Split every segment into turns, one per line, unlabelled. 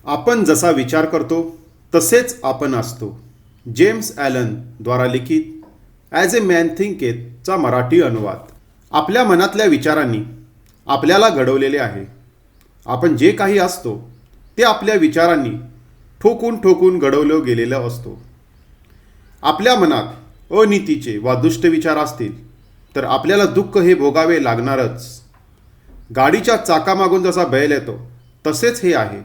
आपण जसा विचार करतो तसेच आपण असतो. जेम्स ॲलन द्वारा लिखित ॲज ए मॅन थिंकेथचा मराठी अनुवाद. आपल्या मनातल्या विचारांनी आपल्याला घडवलेले आहे. आपण जे काही असतो ते आपल्या विचारांनी ठोकून ठोकून घडवलं गेलेलं असतो. आपल्या मनात अनीतीचे वा दुष्ट विचार असतील तर आपल्याला दुःख हे भोगावे लागणारच. गाडीच्या चाकामागून जसा बैल येतो तसेच हे आहे.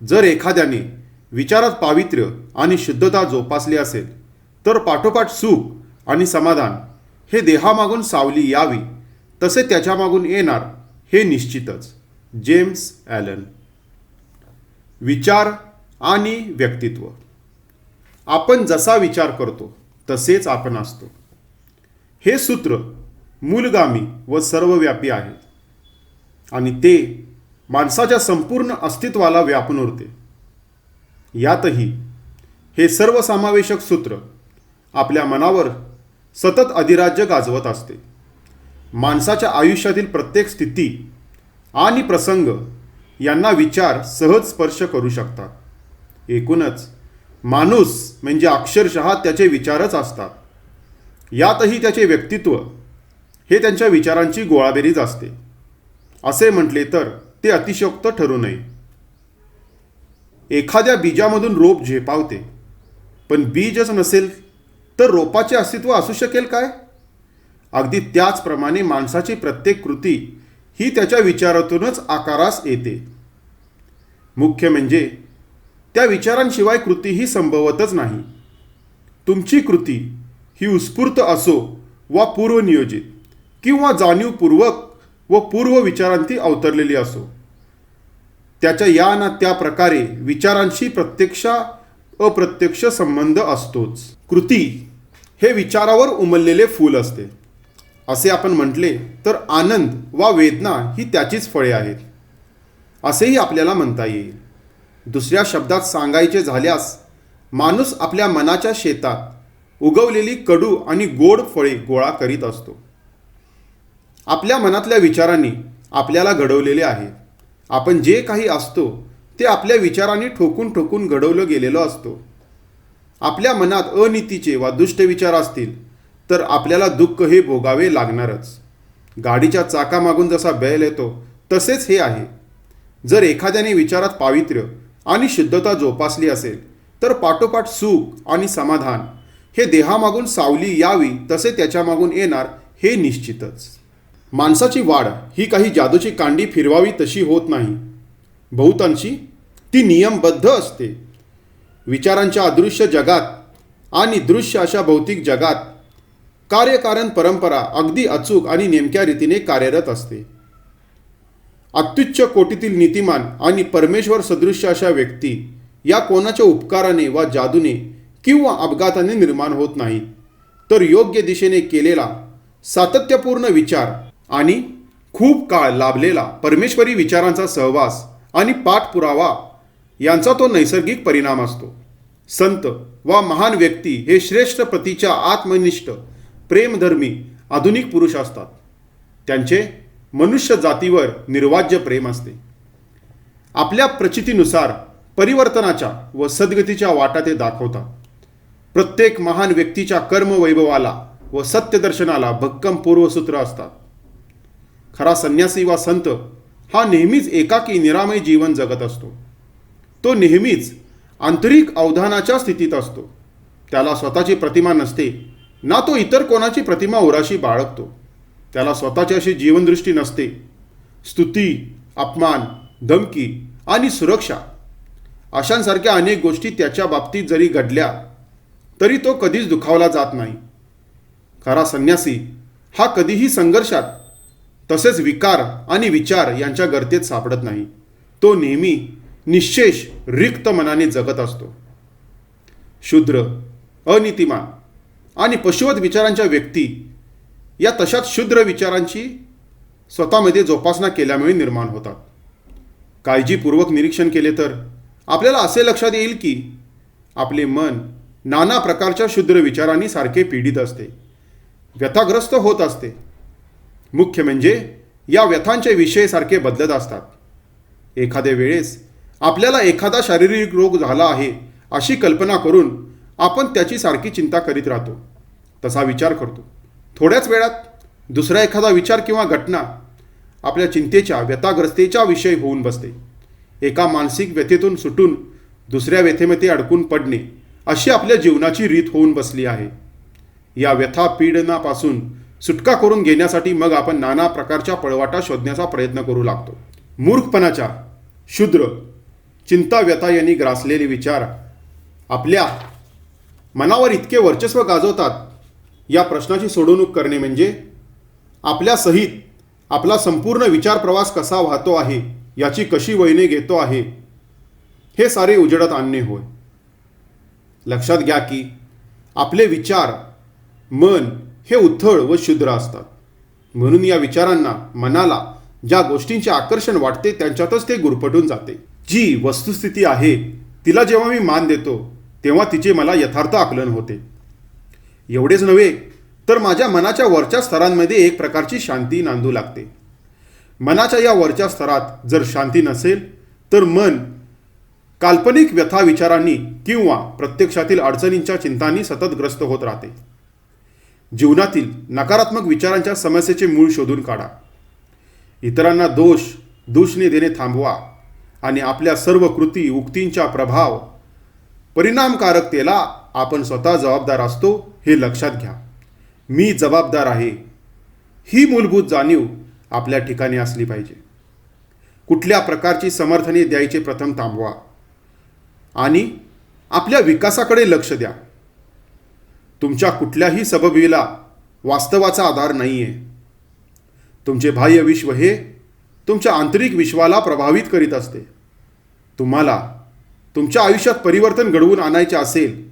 जर एखाद्याने विचारात पावित्र्य आणि शुद्धता जोपासली असेल तर पाठोपाठ सुख आणि समाधान हे देहामागून सावली यावी तसे त्याच्यामागून येणार हे निश्चितच. James Allen. विचार आणि व्यक्तित्व. आपण जसा विचार करतो तसेच आपण असतो. हे सूत्र मूलगामी व सर्वव्यापी आहे आणि ते माणसाच्या संपूर्ण अस्तित्वाला व्यापून उरते. यातही हे सर्वसमावेशक सूत्र आपल्या मनावर सतत अधिराज्य गाजवत असते. माणसाच्या आयुष्यातील प्रत्येक स्थिती आणि प्रसंग यांना विचार सहज स्पर्श करू शकतात. एकूणच माणूस म्हणजे अक्षरशः त्याचे विचारच असतात. यातही त्याचे व्यक्तित्व हे त्यांच्या विचारांची गोळाबेरीज असते. असे म्हटले तर ते अतिशयोक्त ठरू नये. एखाद्या बीजामधून रोप झेपावते, पण बीजच नसेल तर रोपाचे अस्तित्व असू शकेल काय? अगदी त्याचप्रमाणे माणसाची प्रत्येक कृती ही त्याच्या विचारातूनच आकारास येते. मुख्य म्हणजे त्या विचारांशिवाय कृती ही संभवतच नाही. तुमची कृती ही उत्स्फूर्त असो वा पूर्वनियोजित किंवा जाणीवपूर्वक व पूर्व विचारांती अवतरलेली असो, त्याच्या या ना त्या प्रकारे विचारांशी प्रत्यक्ष अप्रत्यक्ष संबंध असतोच. कृती हे विचारावर उमललेले फूल असते. असे आपण म्हटले तर आनंद वा वेदना ही त्याचीच फळे आहेत असेही आपल्याला म्हणता येईल. दुसऱ्या शब्दात सांगायचे झाल्यास माणूस आपल्या मनाच्या शेतात उगवलेली कडू आणि गोड फळे गोळा करीत असतो. आपल्या मनातल्या विचारांनी आपल्याला घडवलेले आहे. आपण जे काही असतो ते आपल्या विचारांनी ठोकून ठोकून घडवलं गेलेलं असतो. आपल्या मनात अनीतीचे वा दुष्ट विचार असतील तर आपल्याला दुःख हे भोगावे लागणारच. गाडीच्या चाकामागून जसा बैल येतो तसेच हे आहे. जर एखाद्याने विचारात पावित्र्य आणि शुद्धता जोपासली असेल तर पाठोपाठ सुख आणि समाधान हे देहामागून सावली यावी तसे त्याच्यामागून येणार हे निश्चितच. माणसाची वाढ ही काही जादूची कांडी फिरवावी तशी होत नाही. बहुतांशी ती नियमबद्ध असते. विचारांच्या अदृश्य जगात आणि दृश्य अशा भौतिक जगात कार्यकारण परंपरा अगदी अचूक आणि नेमक्या रीतीने कार्यरत असते. अत्युच्च कोटीतील नीतिमान आणि परमेश्वर सदृश्य अशा व्यक्ती या कोणाच्या उपकाराने वा जादूने किंवा अपघाताने निर्माण होत नाहीत, तर योग्य दिशेने केलेला सातत्यपूर्ण विचार आणि खूप काळ लाभलेला परमेश्वरी विचारांचा सहवास आणि पाठपुरावा यांचा तो नैसर्गिक परिणाम असतो. संत वा महान व्यक्ती हे श्रेष्ठ प्रतीच्या आत्मनिष्ठ प्रेमधर्मी आधुनिक पुरुष असतात. त्यांचे मनुष्य जातीवर निर्वाज्य प्रेम असते. आपल्या प्रचितीनुसार परिवर्तनाच्या व सद्गतीच्या वाटा ते दाखवतात. प्रत्येक महान व्यक्तीच्या कर्मवैभवाला व सत्यदर्शनाला भक्कम पूर्वसूत्र असतात. खरा संन्यासी वा संत हा नेहमीच एकाकी निरामय जीवन जगत असतो. तो नेहमीच आंतरिक अवधानाच्या स्थितीत असतो. त्याला स्वतःची प्रतिमा नसते ना तो इतर कोणाची प्रतिमा उराशी बाळगतो. त्याला स्वतःची अशी जीवनदृष्टी नसते. स्तुती, अपमान, धमकी आणि सुरक्षा अशांसारख्या अनेक गोष्टी त्याच्या बाबतीत जरी घडल्या तरी तो कधीच दुखावला जात नाही. खरा संन्यासी हा कधीही संघर्षात तसेच विकार आणि विचार यांच्या गर्तेत सापडत नाही. तो नेहमी निश्शेष रिक्त मनाने जगत असतो. शूद्र, अनीतिमान आणि पशुवत विचारांच्या व्यक्ती या तशाच क्षुद्र विचारांची स्वतःमध्ये जोपासना केल्यामुळे निर्माण होतात. काळजीपूर्वक निरीक्षण केले तर आपल्याला असे लक्षात येईल की आपले मन नाना प्रकारच्या क्षुद्र विचारांनी सारखे पीडित असते, व्यथाग्रस्त होत असते. मुख्य म्हणजे या व्यथांचे विषय सारखे बदलत असतात. एखाद्या वेळेस आपल्याला एखादा शारीरिक रोग झाला आहे अशी कल्पना करून आपण त्याची सारखी चिंता करीत राहतो, तसा विचार करतो. थोड्याच वेळात दुसरा एखादा विचार किंवा घटना आपल्या चिंतेच्या व्यथाग्रस्तेच्या विषयी होऊन बसते. एका मानसिक व्यथेतून सुटून दुसऱ्या व्यथेमध्ये अडकून पडणे अशी आपल्या जीवनाची रीत होऊन बसली आहे. या व्यथा पीडनापासून सुटका करून घेण्यासाठी मग आपण नाना प्रकारच्या पळवाटा शोधण्याचा प्रयत्न करू लागतो. मूर्खपणाच्या क्षुद्र चिंता व्यथा यांनी ग्रासलेले विचार आपल्या मनावर इतके वर्चस्व गाजवतात. या प्रश्नाची सोडवणूक करणे म्हणजे आपल्या सहित आपला संपूर्ण विचार प्रवास कसा वाहतो आहे, याची कशी वळणे घेतो आहे, हे सारे उजेडात आणणे होय. लक्षात घ्या की आपले विचार मन हे उथळ व क्षुद्र असतात. म्हणून या विचारांना मनाला ज्या गोष्टींचे आकर्षण वाटते त्यांच्यातच ते गुरफटून जाते. जी वस्तुस्थिती आहे तिला जेव्हा मी मान देतो तेव्हा तिचे मला यथार्थ आकलन होते. एवढेच नव्हे तर माझ्या मनाच्या वरच्या स्तरांमध्ये एक प्रकारची शांती नांदू लागते. मनाच्या या वरच्या स्तरात जर शांती नसेल तर मन काल्पनिक व्यथा विचारांनी किंवा प्रत्यक्षातील अडचणींच्या चिंतांनी सतत ग्रस्त होत राहते. जीवनातील नकारात्मक विचारांच्या समस्येचे मूळ शोधून काढा. इतरांना दोषने देणे थांबवा आणि आपल्या सर्व कृती उक्तींच्या प्रभाव परिणामकारकतेला आपण स्वतः जबाबदार असतो हे लक्षात घ्या. मी जबाबदार आहे ही मूलभूत जाणीव आपल्या ठिकाणी असली पाहिजे. कुठल्या प्रकारची समर्थने द्यायचे प्रथम थांबवा आणि आपल्या विकासाकडे लक्ष द्या. तुमच्या कुठल्याही सबबीला वास्तवाचा आधार नाही आहे. तुमचे बाह्य विश्व हे तुमच्या आंतरिक विश्वाला प्रभावित करीत असते. तुम्हाला तुमच्या आयुष्यात परिवर्तन घडवून आणायचे असेल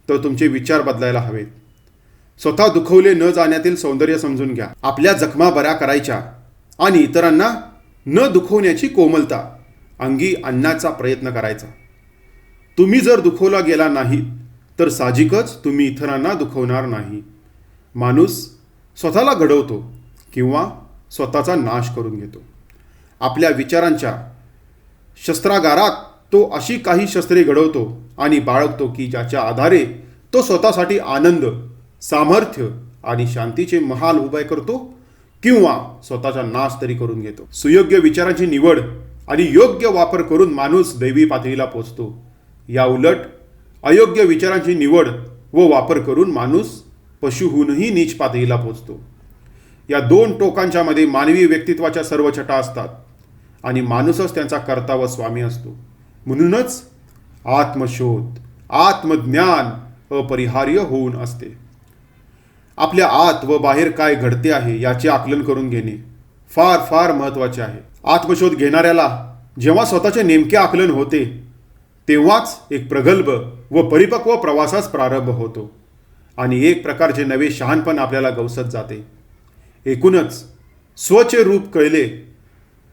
तर तुमचे विचार बदलायला हवेत. स्वतः दुखवले न जाण्यातील सौंदर्य समजून घ्या. आपल्या जखमा बऱ्या करायच्या आणि इतरांना न दुखवण्याची कोमलता अंगी आणण्याचा प्रयत्न करायचा. तुम्ही जर दुखवला गेला नाही तर साहजिकच तुम्ही इतरांना दुखवणार नाही. माणूस स्वतःला घडवतो किंवा स्वतःचा नाश करून घेतो. आपल्या विचारांच्या शस्त्रागारात तो अशी काही शस्त्रे घडवतो आणि बाळगतो की ज्याच्या आधारे तो स्वतःसाठी आनंद, सामर्थ्य आणि शांतीचे महाल उभे करतो किंवा स्वतःचा नाश तरी करून घेतो. सुयोग्य विचारांची निवड आणि योग्य वापर करून माणूस दैवी पातळीला पोचतो. या उलट अयोग्य विचारांची निवड व वापर करून माणूस पशुहूनही नीच पातळीला पोचतो. या दोन टोकांच्या मध्ये मानवी व्यक्तित्वाच्या सर्व छटा असतात आणि माणूसच त्यांचा कर्ता व स्वामी असतो. म्हणूनच आत्मशोध, आत्मज्ञान अपरिहार्य होऊन असते. आपल्या आत व बाहेर काय घडते आहे याचे आकलन करून घेणे फार फार महत्त्वाचे आहे. आत्मशोध घेणाऱ्याला जेव्हा स्वतःचे नेमके आकलन होते तेव्हाच एक प्रगल्भ व परिपक्व प्रवासास प्रारंभ होतो आणि एक प्रकारचे नवे शहाणपण आपल्याला गवसत जाते. एकूणच स्वचे रूप कळले,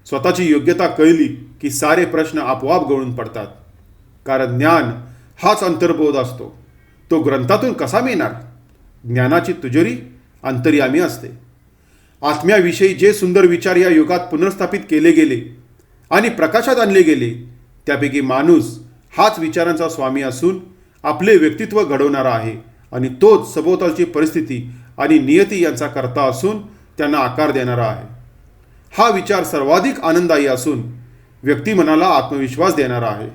स्वतःची योग्यता कळली की सारे प्रश्न आपोआप गळून पडतात. कारण ज्ञान हाच अंतर्बोध असतो. तो ग्रंथातून कसा मिळणार? ज्ञानाची तिजोरी अंतर्यामी असते. आत्म्याविषयी जे सुंदर विचार या युगात पुनर्स्थापित केले गेले आणि प्रकाशात आणले गेले त्यापैकी माणूस हाच विचारांचा स्वामी असून आपले व्यक्तित्व घडवणारा आहे आणि तोच सभोवतालची परिस्थिती आणि नियती यांचा कर्ता असून त्यांना आकार देणारा आहे. हा विचार सर्वाधिक आनंददायी असून व्यक्तिमनाला आत्मविश्वास देणारा आहे.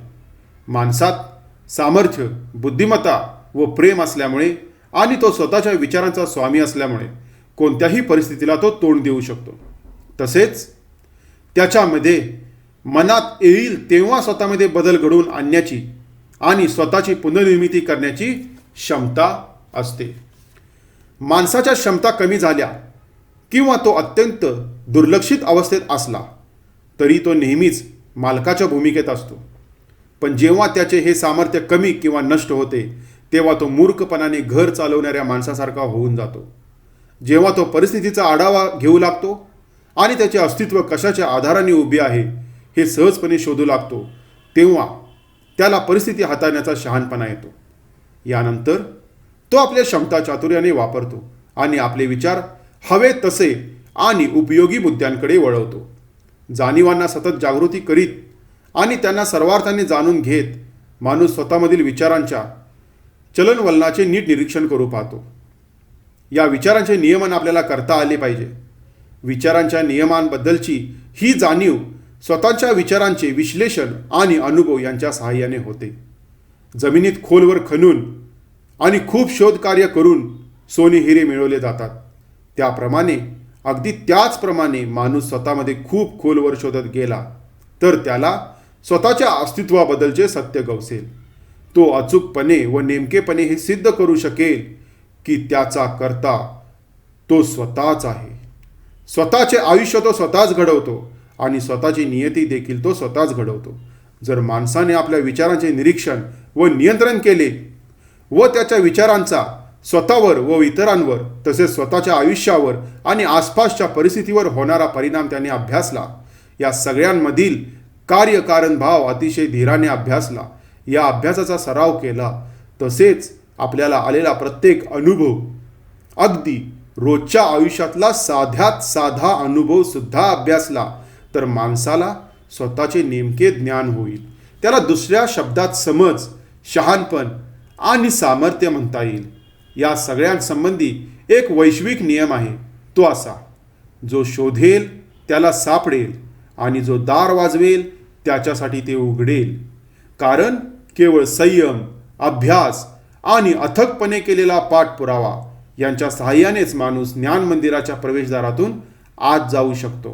माणसात सामर्थ्य, बुद्धिमत्ता व प्रेम असल्यामुळे आणि तो स्वतःच्या विचारांचा स्वामी असल्यामुळे कोणत्याही परिस्थितीला तो तोंड देऊ शकतो. तसेच त्याच्यामध्ये मनात येईल तेव्हा स्वतःमध्ये बदल घडवून आणण्याची आणि स्वतःची पुनर्निर्मिती करण्याची क्षमता असते. माणसाच्या क्षमता कमी झाल्या किंवा तो अत्यंत दुर्लक्षित अवस्थेत असला तरी तो नेहमीच मालकाच्या भूमिकेत असतो. पण जेव्हा त्याचे हे सामर्थ्य कमी किंवा नष्ट होते तेव्हा तो मूर्खपणाने घर चालवणाऱ्या माणसासारखा होऊन जातो. जेव्हा तो परिस्थितीचा आढावा घेऊ लागतो आणि त्याचे अस्तित्व कशाच्या आधाराने उभे आहे हे सहजपणे शोधू लागतो तेव्हा त्याला परिस्थिती हाताळण्याचा शहाणपणा येतो. यानंतर तो आपल्या क्षमता चातुर्याने वापरतो आणि आपले विचार हवे तसे आणि उपयोगी मुद्द्यांकडे वळवतो. जाणीवांना सतत जागृती करीत आणि त्यांना सर्वार्थाने जाणून घेत माणूस स्वतःमधील विचारांच्या चलनवलनाचे नीट निरीक्षण करू पाहतो. या विचारांचे नियमन आपल्याला करता आले पाहिजे. विचारांच्या नियमांबद्दलची ही जाणीव स्वतःच्या विचारांचे विश्लेषण आणि अनुभव यांच्या सहाय्याने होते. जमिनीत खोलवर खणून आणि खूप शोधकार्य करून सोने हिरे मिळवले जातात. त्याप्रमाणे अगदी त्याचप्रमाणे माणूस स्वतःमध्ये खूप खोलवर शोधत गेला तर त्याला स्वतःच्या अस्तित्वाबद्दलचे सत्य गवसेल. तो अचूकपणे व नेमकेपणे हे सिद्ध करू शकेल की त्याचा कर्ता तो स्वतःच आहे. स्वतःचे आयुष्य तो स्वतःच घडवतो आणि स्वतःची नियती देखील तो स्वतःच घडवतो. जर माणसाने आपल्या विचारांचे निरीक्षण व नियंत्रण केले व त्याच्या विचारांचा स्वतःवर व इतरांवर तसेच स्वतःच्या आयुष्यावर आणि आसपासच्या परिस्थितीवर होणारा परिणाम त्याने अभ्यासला, या सगळ्यांमधील कार्यकारण भाव अतिशय धीराने अभ्यासला, या अभ्यासाचा सराव केला, तसेच आपल्याला आलेला प्रत्येक अनुभव अगदी रोजच्या आयुष्यातला साध्यात साधा अनुभव सुद्धा अभ्यासला तर माणसाला स्वतःचे नेमके ज्ञान होईल. त्याला दुसऱ्या शब्दात समज, शहाणपण आणि सामर्थ्य म्हणता येईल. या सगळ्यांसंबंधी एक वैश्विक नियम आहे, तो असा: जो शोधेल त्याला सापडेल आणि जो दार वाजवेल त्याच्यासाठी ते उघडेल. कारण केवळ संयम, अभ्यास आणि अथकपणे केलेला पाठपुरावा यांच्या सहाय्यानेच माणूस ज्ञान मंदिराच्या प्रवेशद्वारातून आत जाऊ शकतो.